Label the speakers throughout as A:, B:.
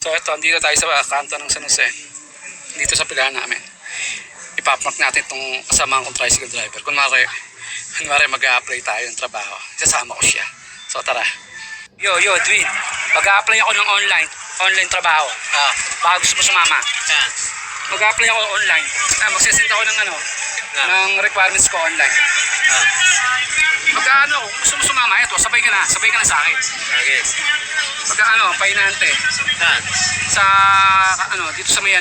A: So ito, dito tayo sa kanto ng San Jose. Dito sa pilahan namin. Ipapark natin itong kasamahan kong tricycle driver. Kunwari mag-a-apply tayo ng trabaho. Sasama ko siya. So tara. Yo, Dwin. Mag-a-apply ako ng online trabaho. Baka gusto mo sumama. Mag-a-apply ako online. Magsisend ako ng ng requirements ko online. Gusto mo sumama, ito, sabay ka na sa akin.
B: Okay.
A: Painante.
B: Saan?
A: Sa, dito sa may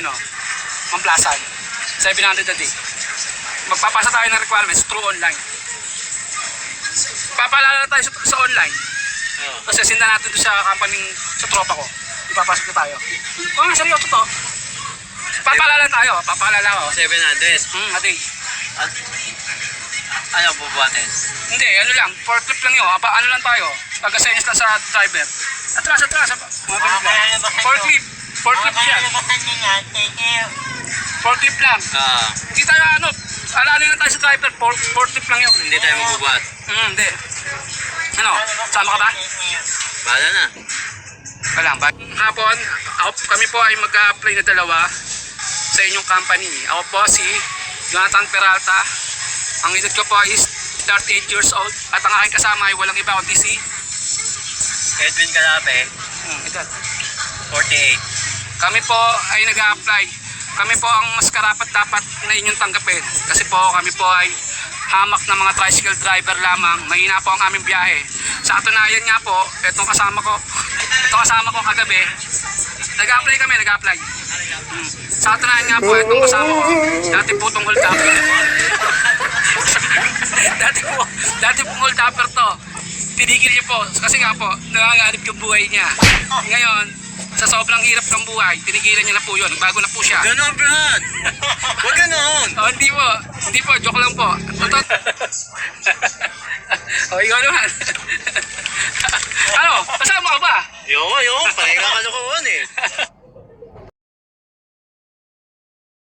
A: Mamplasan. 700 a day. Magpapasa tayo ng requirements through online. Papaalala tayo sa online. Kasi sinda natin doon sa company, sa tropa ko. Ipapasok na tayo. Seryoso to. Papaalala ko.
B: 700.
A: A day.
B: Ano bubuhatin?
A: Hindi, forklift lang yun. Ano lang tayo, taga-senyas lang sa driver. Atras. Mga ganun lang. Forklift siya. Forklift lang. Hindi tayo alala lang tayo sa driver, forklift lang yun.
B: Hindi tayo magbubuhat.
A: Hindi. Sama ka ba?
B: Bahala na.
A: Hapon, kami po ay mag-a-apply na dalawa sa inyong company. Ako po si Jonathan Peralta. Ang edad ko po is 38 years old. At ang aking kasama ay walang iba kundi si
B: Edwin Calape,
A: edad
B: 48.
A: Kami po ay nag-a-apply. Kami po ang mas karapat dapat na inyong tanggapin. Kasi po kami po ay hamak na mga tricycle driver lamang. Mahina po ang aming biyahe. Sa katunayan nga po, itong kasama ko kagabi, nag-a-apply kami. Sa katunayan nga po, itong kasama ko, dati po itong hold upper. dati po hold upper to. Tinigil niya po, kasi nga po, nanganganib yung buhay niya. Ngayon, sa sobrang hirap ng buhay, tinigilan niya na po yun. Bago na po siya.
B: Ganon, Brad! Huwag ganon!
A: Hindi po, joke lang po. Ikaw naman. Kasama ka ba?
B: Yo, pahinga ka kalokohan eh.